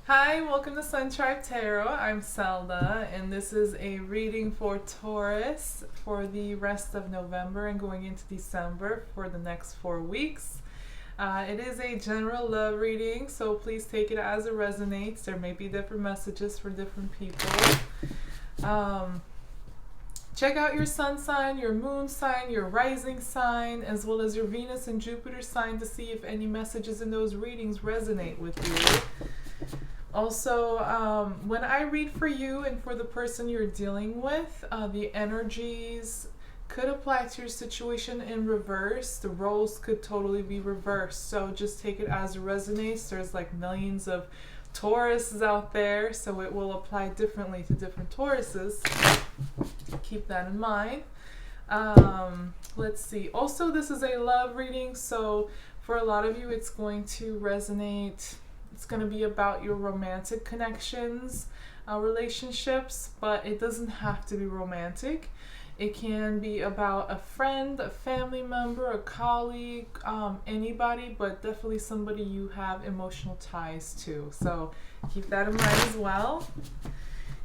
Hi, welcome to Sun Tribe Tarot. I'm Selda, and this is a reading for Taurus for the rest of November and going into December for the next 4 weeks. It is a general love reading, so please take it as it resonates. There may be different messages for different people. Check out your sun sign, your moon sign, your rising sign, as well as your Venus and Jupiter sign to see if any messages in those readings resonate with you. Also, when I read for you and for the person you're dealing with, the energies could apply to your situation in reverse. The roles could totally be reversed. So just take it as it resonates. There's like millions of Tauruses out there, so it will apply differently to different Tauruses. Keep that in mind. Let's see. Also, this is a love reading, so for a lot of you, it's going to resonate. It's going to be about your romantic connections, relationships, but it doesn't have to be romantic. It can be about a friend, a family member, a colleague, anybody, but definitely somebody you have emotional ties to. So keep that in mind as well.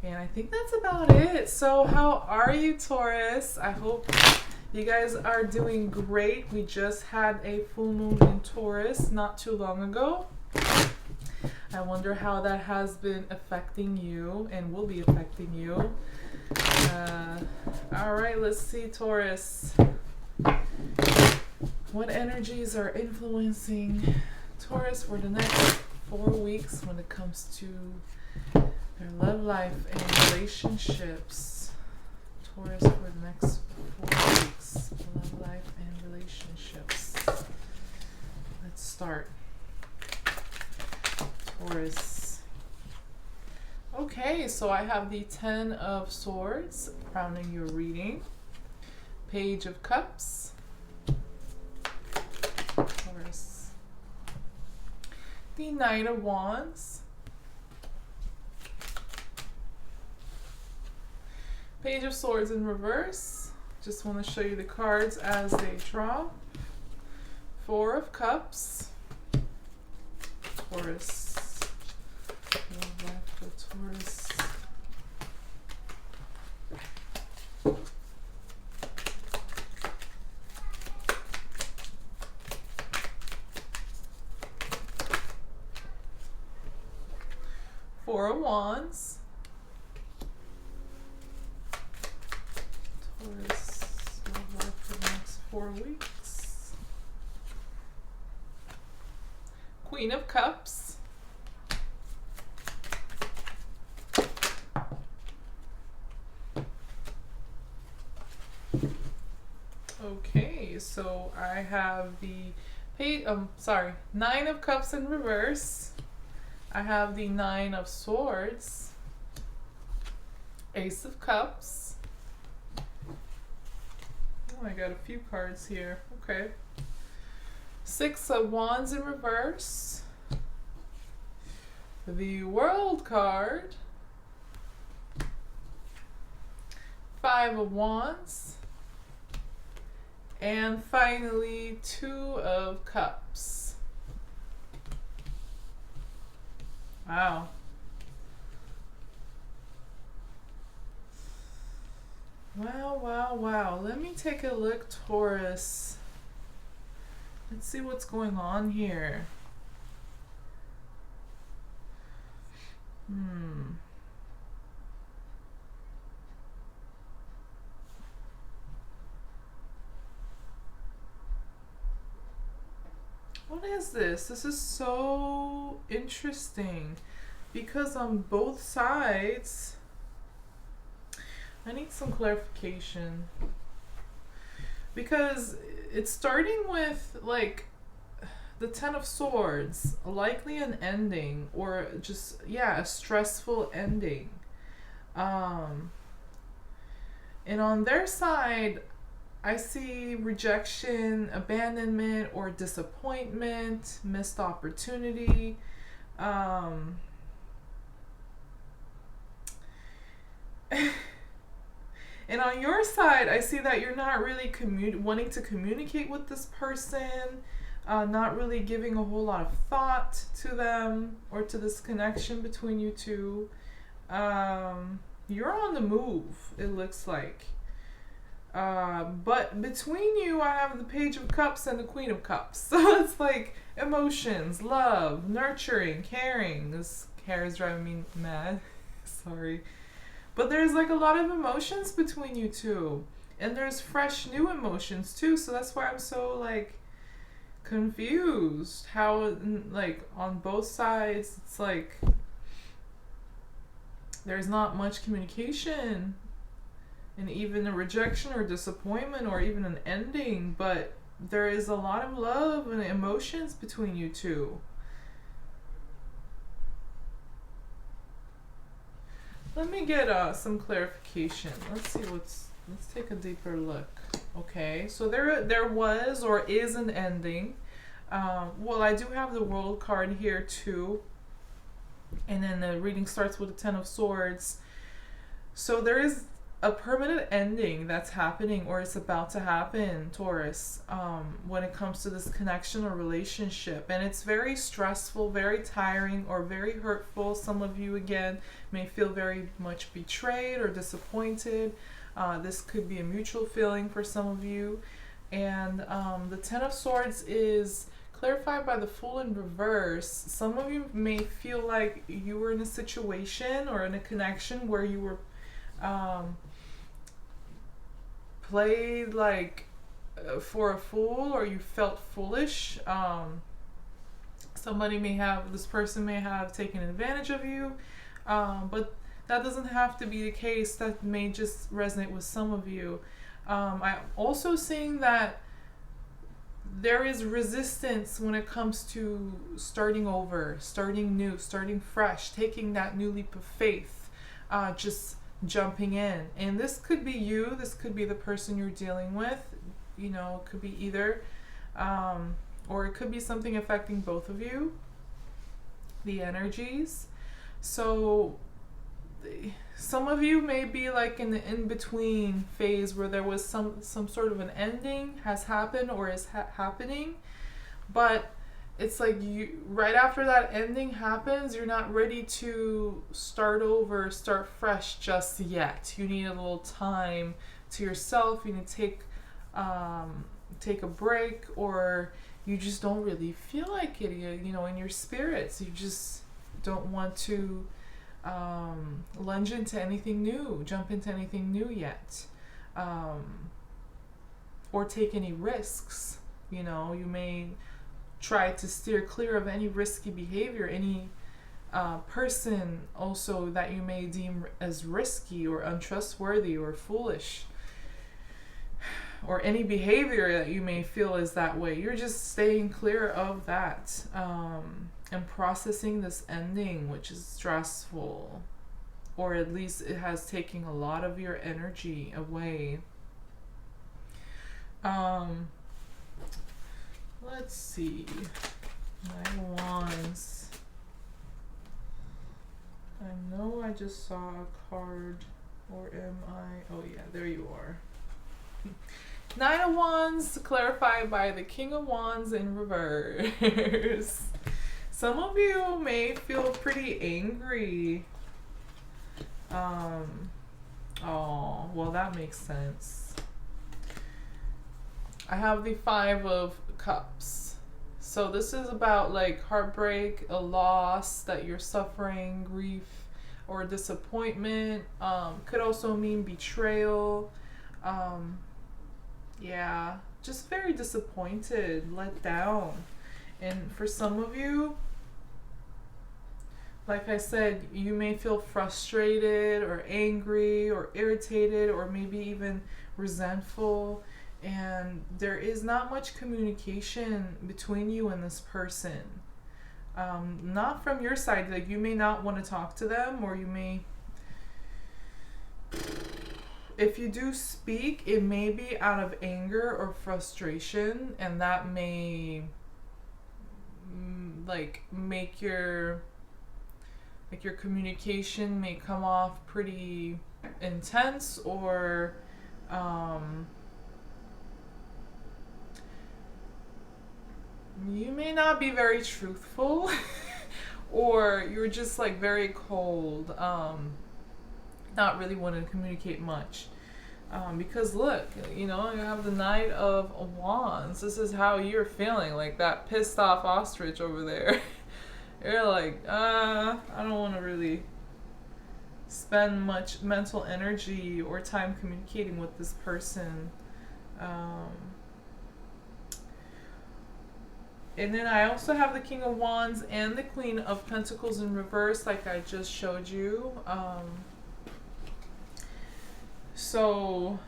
And I think that's about it. So how are you, Taurus? I hope you guys are doing great. We just had a full moon in Taurus not too long ago. I wonder how that has been affecting you and will be affecting you. All right, let's see, Taurus. What energies are influencing Taurus for the next 4 weeks when it comes to their love life and relationships? Taurus for the next 4 weeks, love life and relationships. Let's start. Taurus. Okay, so I have the 10 of Swords crowning your reading. Page of Cups. Taurus. The Knight of Wands. Page of Swords in reverse. Just want to show you the cards as they draw. Four of Cups. Taurus. Love life for Taurus. Four of Wands. Taurus. Love life for the next 4 weeks. Queen of Cups. Okay, so I have the Nine of Cups in reverse. I have the Nine of Swords. Ace of Cups. Oh, I got a few cards here. Okay. Six of Wands in reverse. The World card. Five of Wands. And finally, Two of Cups. Wow. Wow, wow, wow. Let me take a look, Taurus. Let's see what's going on here. What is this? This is so interesting because on both sides, I need some clarification because it's starting with like the Ten of Swords, likely an ending or just, yeah, a stressful ending. And on their side, I see rejection, abandonment, or disappointment, missed opportunity. And on your side, I see that you're not really wanting to communicate with this person. not really giving a whole lot of thought to them or to this connection between you two. You're on the move, it looks like. But between you, I have the Page of Cups and the Queen of Cups. So it's like emotions, love, nurturing, caring. This hair is driving me mad. Sorry. But there's like a lot of emotions between you two. And there's fresh new emotions too. So that's why I'm so like confused. How like on both sides it's like there's not much communication. And even a rejection or disappointment or even an ending, but there is a lot of love and emotions between you two. Let me get some clarification. Let's take a deeper look. Okay, so there was or is an ending. Well, I do have the World card here too. And then the reading starts with the Ten of Swords. So there is a permanent ending that's happening or it's about to happen, Taurus, when it comes to this connection or relationship. And it's very stressful, very tiring, or very hurtful. Some of you, again, may feel very much betrayed or disappointed. This could be a mutual feeling for some of you. And the Ten of Swords is clarified by the Fool in reverse. Some of you may feel like you were in a situation or in a connection where you were played like for a fool, or you felt foolish. This person may have taken advantage of you, but that doesn't have to be the case. That may just resonate with some of you. I'm also seeing that there is resistance when it comes to starting over, starting new, starting fresh, taking that new leap of faith, just jumping in. And this could be you, this could be the person you're dealing with, you know, it could be either, or it could be something affecting both of you, the energies. So some of you may be like in the in-between phase where there was some sort of an ending has happened or is happening, but it's like you, right after that ending happens, you're not ready to start over, start fresh just yet. You need a little time to yourself. You need to take a break, or you just don't really feel like it. You know, in your spirits, you just don't want to lunge into anything new, jump into anything new yet, or take any risks. You know, you may try to steer clear of any risky behavior, any person also that you may deem as risky or untrustworthy or foolish, or any behavior that you may feel is that way. You're just staying clear of that, and processing this ending, which is stressful, or at least it has taken a lot of your energy away. Let's see. Nine of Wands. I know I just saw a card, or am I? Oh yeah, there you are. Nine of Wands clarified by the King of Wands in reverse. Some of you may feel pretty angry. Oh, well, that makes sense. I have the Five of Cups. So this is about like heartbreak, a loss that you're suffering, grief, or disappointment. Could also mean betrayal. Yeah, just very disappointed, let down. And for some of you, like I said, you may feel frustrated or angry or irritated or maybe even resentful. And there is not much communication between you and this person. Not from your side. Like, you may not want to talk to them, or you may... If you do speak, it may be out of anger or frustration, and that may like make your communication may come off pretty intense, or You may not be very truthful, or you're just like very cold, not really wanting to communicate much. Because look, you know, you have the Knight of Wands. This is how you're feeling, like that pissed off ostrich over there. You're like, I don't want to really spend much mental energy or time communicating with this person. Um, and then I also have the King of Wands and the Queen of Pentacles in reverse, like I just showed you. So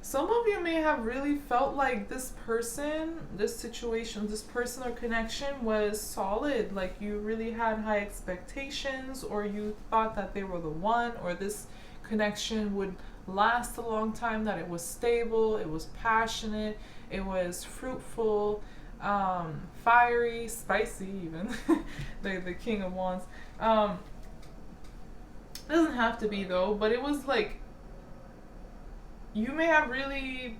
some of you may have really felt like this person, this situation, this person or connection was solid. Like you really had high expectations, or you thought that they were the one, or this connection would last a long time, that it was stable, it was passionate, it was fruitful, fiery, spicy even. the King of Wands. It doesn't have to be though, but it was like, you may have really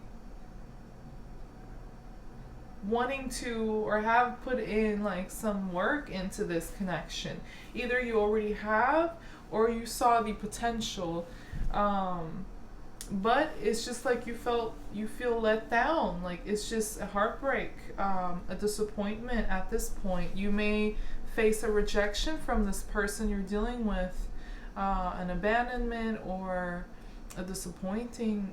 wanting to, or have put in like some work into this connection. Either you already have, or you saw the potential, but it's just like you feel let down. Like it's just a heartbreak, a disappointment at this point. You may face a rejection from this person you're dealing with, an abandonment, or a disappointing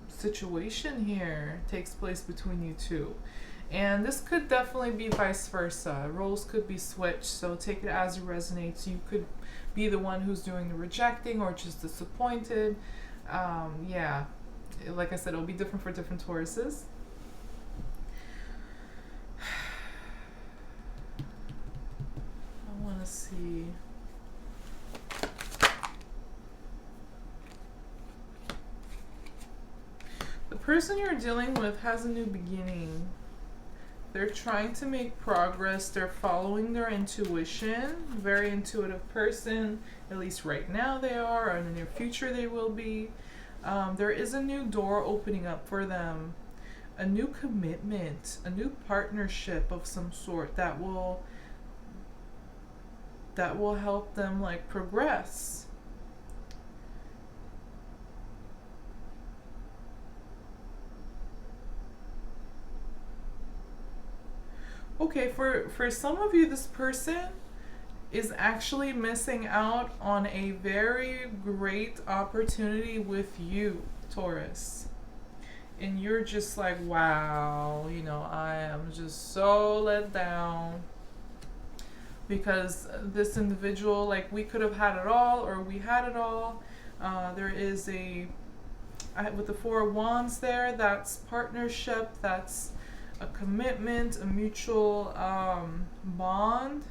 situation here takes place between you two. And this could definitely be vice versa. Roles could be switched, so take it as it resonates. You could be the one who's doing the rejecting, or just disappointed. Yeah, like I said, it'll be different for different Tauruses. I want to see. The person you're dealing with has a new beginning. They're trying to make progress. They're following their intuition. Very intuitive person. At least right now they are, or in the near future they will be. There is a new door opening up for them. A new commitment. A new partnership of some sort that will help them like progress. Okay, for some of you, this person is actually missing out on a very great opportunity with you, Taurus. And you're just like, wow, you know, I am just so let down. Because this individual, like, we could have had it all, or we had it all. There is with the Four of Wands there, that's partnership, that's a commitment, a mutual bond.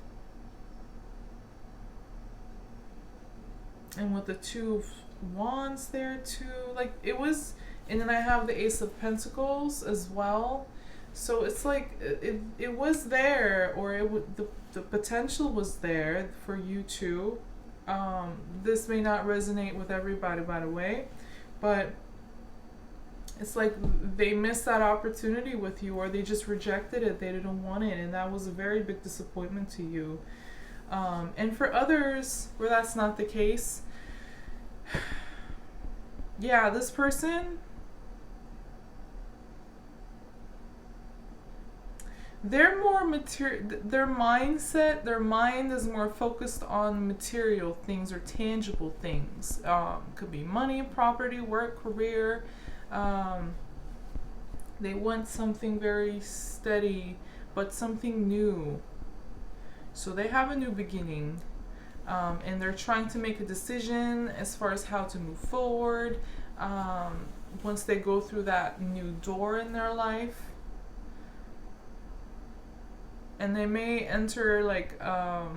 And with the Two of Wands there too, like it was, and then I have the Ace of Pentacles as well. So it's like it was there, or the potential was there for you two. This may not resonate with everybody, by the way, but it's like they missed that opportunity with you, or they just rejected it. They didn't want it, and that was a very big disappointment to you. And for others where that's not the case, yeah, this person, they're more material. Their mindset, their mind is more focused on material things or tangible things. Could be money, property, work, career. They want something very steady, but something new. So they have a new beginning, and they're trying to make a decision as far as how to move forward. Once they go through that new door in their life, and they may enter like a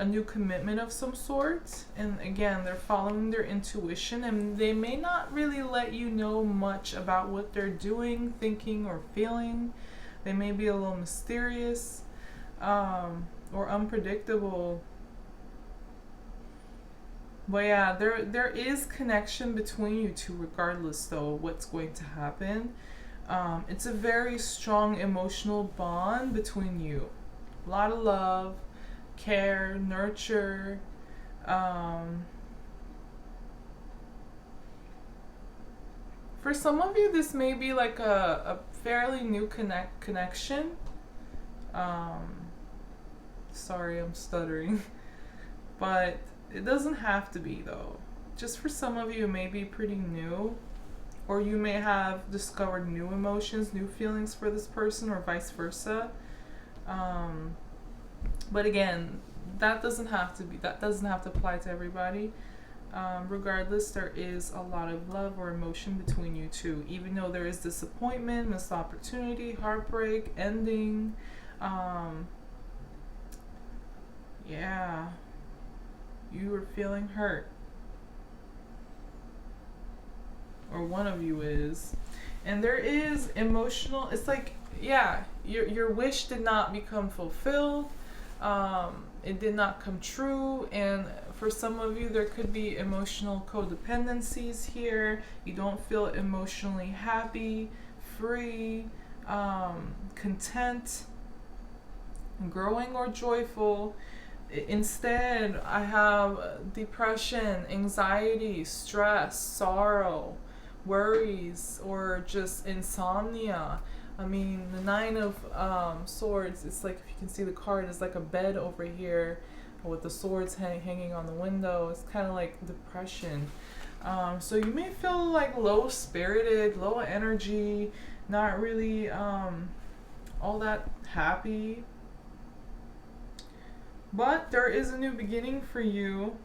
new commitment of some sort. And again, they're following their intuition, and they may not really let you know much about what they're doing, thinking, or feeling. They may be a little mysterious, or unpredictable. But yeah, there is connection between you two, regardless though what's going to happen. It's a very strong emotional bond between you. A lot of love, care, nurture. Um, for some of you, this may be like a fairly new connection. Um, Sorry, I'm stuttering. But it doesn't have to be, though. Just for some of you, it may be pretty new. Or you may have discovered new emotions, new feelings for this person, or vice versa. But again, that doesn't have to apply to everybody. Regardless, there is a lot of love or emotion between you two, even though there is disappointment, missed opportunity, heartbreak, ending. Yeah, you were feeling hurt, or one of you is, and there is emotional. It's like, yeah, your wish did not become fulfilled. It did not come true, and for some of you, there could be emotional codependencies here. You don't feel emotionally happy, free, content, growing, or joyful. Instead, I have depression, anxiety, stress, sorrow, worries, or just insomnia. I mean, the Nine of Swords, it's like, if you can see the card, it's like a bed over here with the swords hanging on the window. It's kind of like depression. So you may feel like low-spirited, low energy, not really all that happy. But there is a new beginning for you.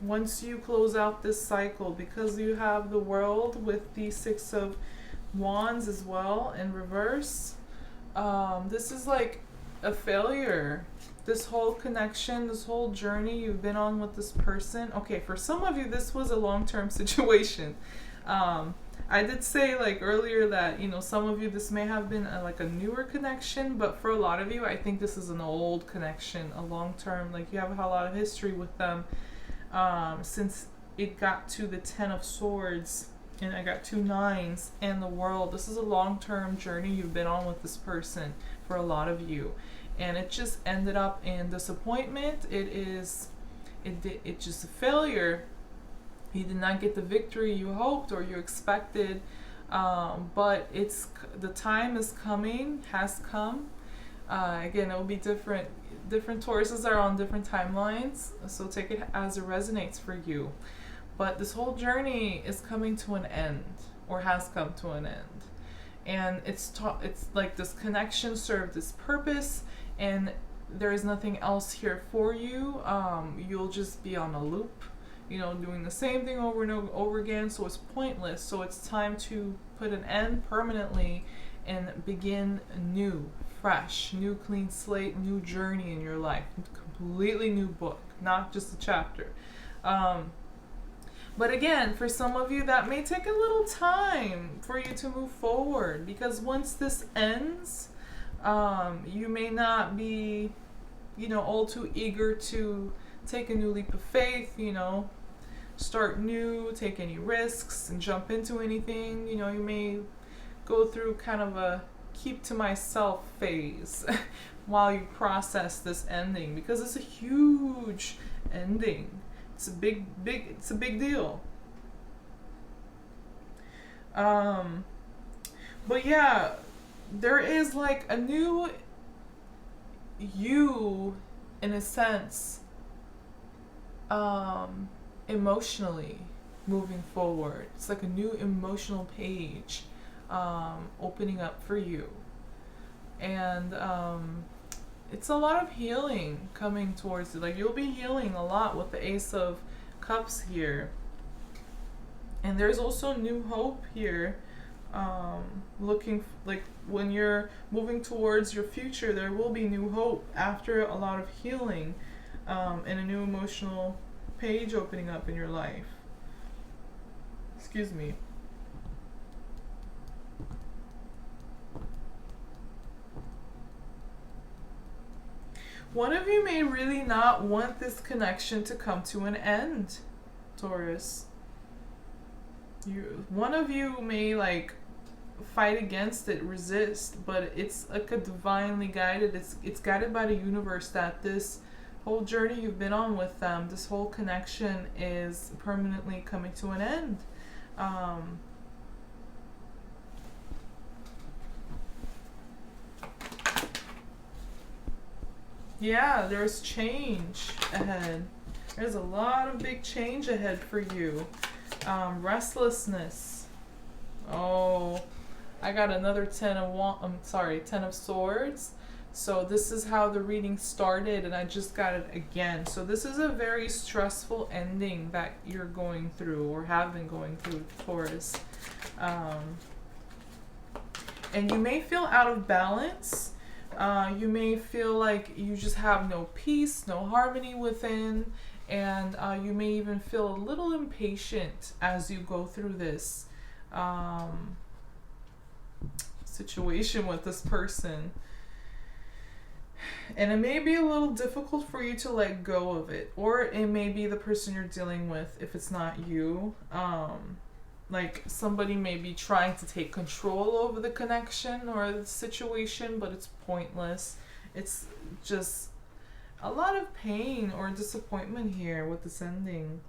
Once you close out this cycle, because you have the World with the Six of Wands as well in reverse. This is like a failure. This whole connection, this whole journey you've been on with this person. Okay, for some of you, this was a long-term situation. I did say like earlier that, you know, some of you, this may have been like a newer connection, but for a lot of you, I think this is an old connection, a long-term, like you have a lot of history with them. Since it got to the Ten of Swords and I got 2 9s and the World, this is a long-term journey you've been on with this person for a lot of you, and it just ended up in disappointment. It's just a failure. You did not get the victory you hoped or you expected, but the time is coming, has come. Again, it will be different. Different Tauruses are on different timelines, so take it as it resonates for you. But this whole journey is coming to an end, or has come to an end. And it's like this connection served its purpose, and there is nothing else here for you. You'll just be on a loop, you know, doing the same thing over and over again, so it's pointless. So it's time to put an end permanently and begin new, fresh, new clean slate, new journey in your life. Completely new book, not just a chapter. But again, for some of you, that may take a little time for you to move forward, because once this ends, you may not be, you know, all too eager to take a new leap of faith, you know, start new, take any risks, and jump into anything. You know, you may go through kind of a keep to myself phase while you process this ending, because it's a huge ending. It's a big deal. But yeah, there is like a new you, in a sense, emotionally moving forward. It's like a new emotional page opening up for you. And it's a lot of healing coming towards you. Like, you'll be healing a lot with the Ace of Cups here. And there's also new hope here. Like, when you're moving towards your future, there will be new hope after a lot of healing, and a new emotional page opening up in your life. Excuse me. One of you may really not want this connection to come to an end, Taurus. One of you may like fight against it, resist, but it's like a divinely guided. It's guided by the universe that this whole journey you've been on with them, this whole connection is permanently coming to an end. Um, yeah, there's change ahead. There's a lot of big change ahead for you. Restlessness. Oh, I got another 10 of swords. So this is how the reading started, and I just got it again. So this is a very stressful ending that you're going through or have been going through, Taurus. And you may feel out of balance. You may feel like you just have no peace, no harmony within, and you may even feel a little impatient as you go through this situation with this person. And it may be a little difficult for you to let go of it, or it may be the person you're dealing with if it's not you. Like somebody may be trying to take control over the connection or the situation, but it's pointless. It's just a lot of pain or disappointment here with this ending.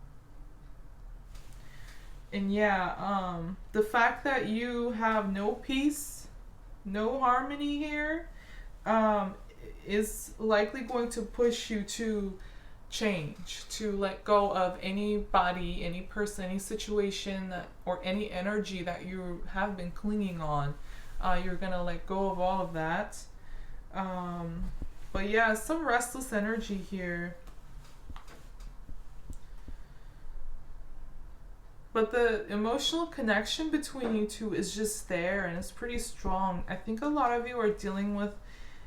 And yeah, the fact that you have no peace, no harmony here, is likely going to push you to change, to let go of anybody, any person, any situation, or any energy that you have been clinging on. You're gonna let go of all of that. But yeah, some restless energy here. But the emotional connection between you two is just there, and it's pretty strong. I think a lot of you are dealing with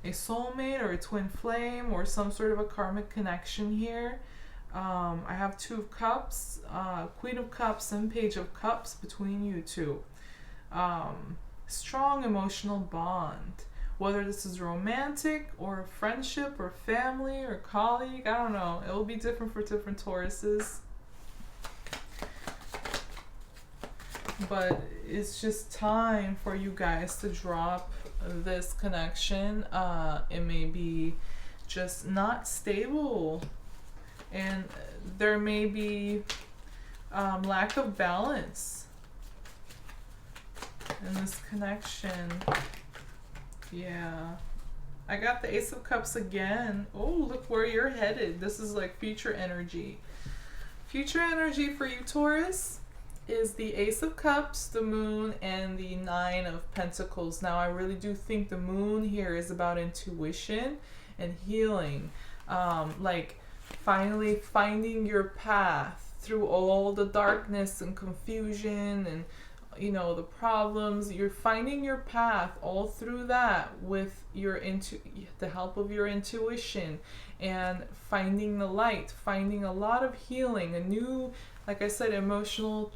a soulmate or a twin flame or some sort of a karmic connection here. I have Two of Cups, Queen of Cups, and Page of Cups between you two. Strong emotional bond. Whether this is romantic or friendship or family or colleague, I don't know. It will be different for different Tauruses. But it's just time for you guys to drop this connection. It may be just not stable, and there may be lack of balance in this connection. Yeah, I got the Ace of Cups again. Oh, look where you're headed. This is like future energy. Future energy for you, Taurus, is the Ace of Cups, the Moon, and the Nine of Pentacles. Now, I really do think the Moon here is about intuition and healing. Like finally finding your path through all the darkness and confusion and, you know, the problems. You're finding your path all through that with your the help of your intuition, and finding the light, finding a lot of healing, a new, like I said, emotional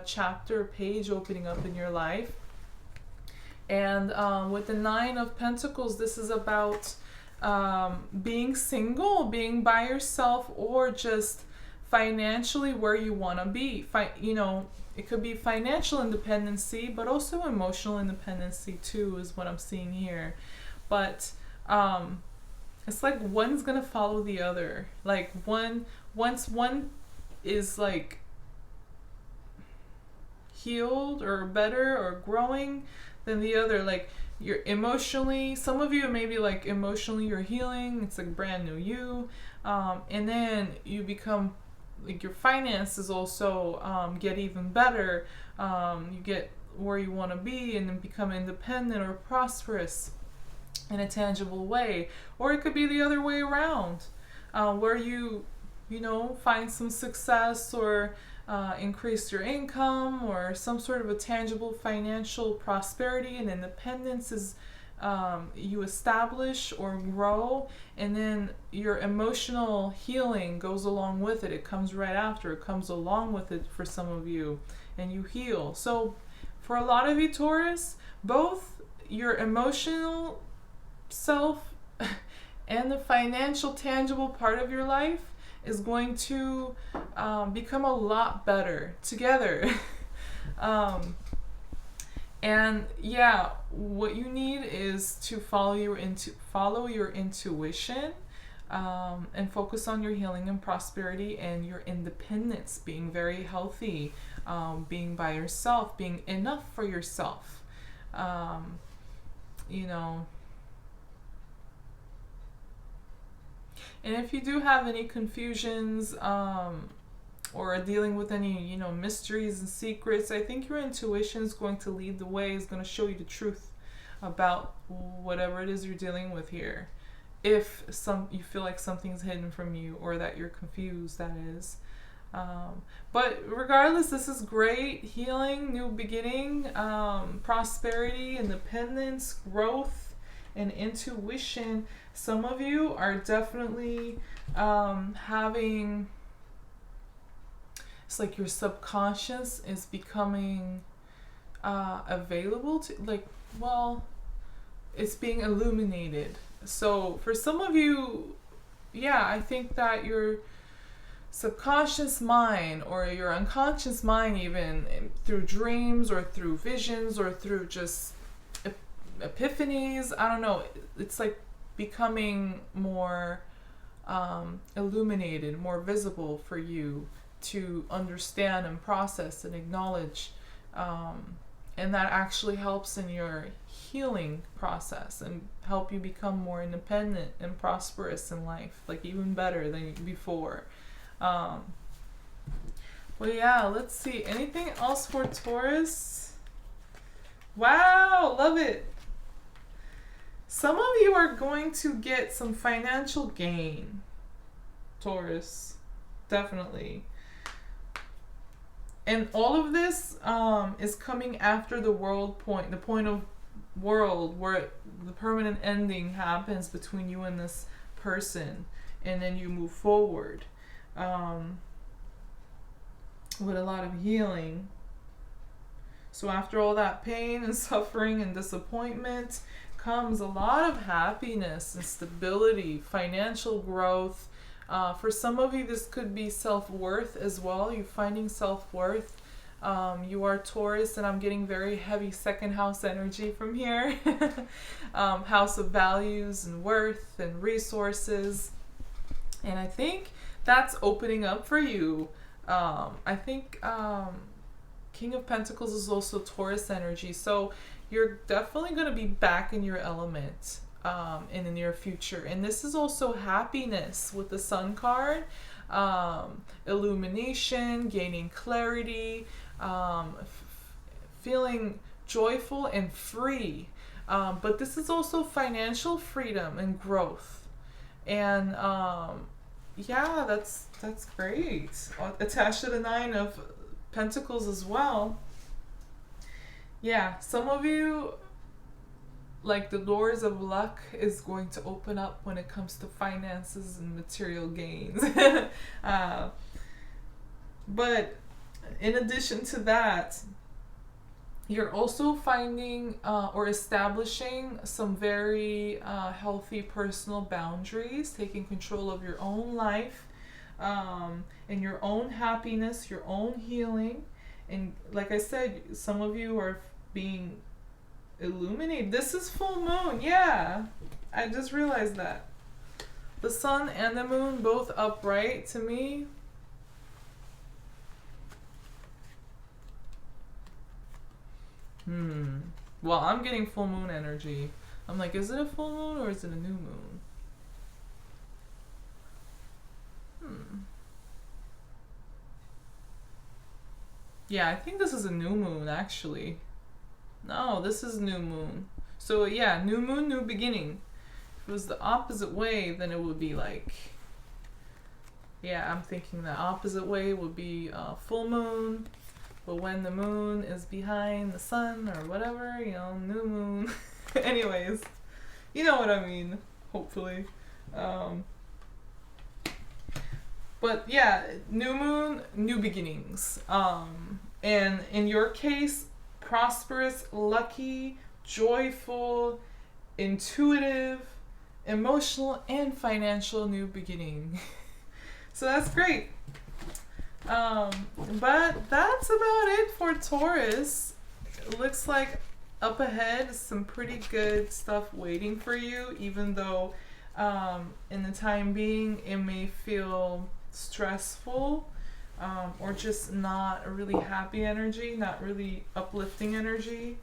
chapter, page opening up in your life. And with the Nine of Pentacles, this is about being single, being by yourself, or just financially where you want to be. You know, it could be financial independency, but also emotional independency too, is what I'm seeing here. But it's like one's gonna follow the other. Like once one is like healed or better or growing, then the other, like you're emotionally, some of you maybe like emotionally you're healing, it's like brand new you, and then you become like your finances also get even better, you get where you want to be and then become independent or prosperous in a tangible way. Or it could be the other way around, where you know, find some success or increase your income, or some sort of a tangible financial prosperity and independence is you establish or grow, and then your emotional healing goes along with it. It comes right after, it comes along with it for some of you, and you heal. So for a lot of you, Taurus, both your emotional self and the financial tangible part of your life is going to become a lot better together. And yeah, what you need is to follow your intuition, and focus on your healing and prosperity and your independence, being very healthy, being by yourself, being enough for yourself. You know, and if you do have any confusions, or are dealing with any, mysteries and secrets, I think your intuition is going to lead the way, is going to show you the truth about whatever it is you're dealing with here. If you feel like something's hidden from you, or that you're confused, that is. But regardless, this is great. Healing, new beginning, prosperity, independence, growth, and intuition. Some of you are definitely having... It's like your subconscious is becoming available to, it's being illuminated. So for some of you, I think that your subconscious mind, or your unconscious mind, even through dreams or through visions or through just epiphanies, I don't know, it's like becoming more illuminated, more visible for you to understand and process and acknowledge, and that actually helps in your healing process and help you become more independent and prosperous in life, like even better than before. Well, yeah, let's see, anything else for Taurus? Wow, love it. Some of you are going to get some financial gain, Taurus, definitely. And all of this is coming after the the point of world, where the permanent ending happens between you and this person, and then you move forward with a lot of healing. So after all that pain and suffering and disappointment comes a lot of happiness and stability, financial growth. For some of you, this could be self-worth as well. You're finding self-worth. You are Taurus, and I'm getting very heavy second house energy from here. House of values and worth and resources. And I think that's opening up for you. I think King of Pentacles is also Taurus energy. So you're definitely going to be back in your element in the near future. And this is also happiness with the Sun card, illumination, gaining clarity, feeling joyful and free. But this is also financial freedom and growth. And yeah, that's great. Attached to the Nine of Pentacles as well. Yeah, some of you, like, the doors of luck is going to open up when it comes to finances and material gains. But in addition to that, you're also finding or establishing some very healthy personal boundaries, taking control of your own life, and your own happiness, your own healing. And like I said, some of you are being illuminated. This is full moon. Yeah, I just realized that. The sun and the moon both upright to me. Well, I'm getting full moon energy. I'm like, is it a full moon or is it a new moon? Yeah, I think this is a new moon, actually. No, this is new moon. So yeah, new moon, new beginning. If it was the opposite way, then it would be like... Yeah, I'm thinking the opposite way would be full moon. But when the moon is behind the sun or whatever, new moon. Anyways, you know what I mean, hopefully. But yeah, new moon, new beginnings. And in your case, prosperous, lucky, joyful, intuitive, emotional, and financial new beginning. So that's great. But that's about it for Taurus. It looks like up ahead is some pretty good stuff waiting for you, even though in the time being it may feel stressful, or just not a really happy energy, not really uplifting energy.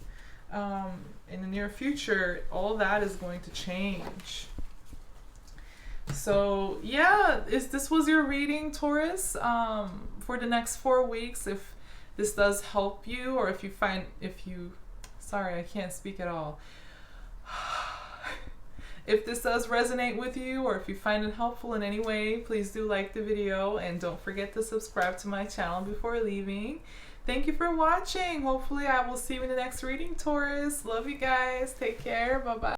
In the near future, all that is going to change. So yeah, this was your reading, Taurus, for the next 4 weeks. If this does help you, or if you sorry, I can't speak at all. If this does resonate with you, or if you find it helpful in any way, please do like the video and don't forget to subscribe to my channel before leaving. Thank you for watching. Hopefully I will see you in the next reading, Taurus. Love you guys. Take care. Bye-bye.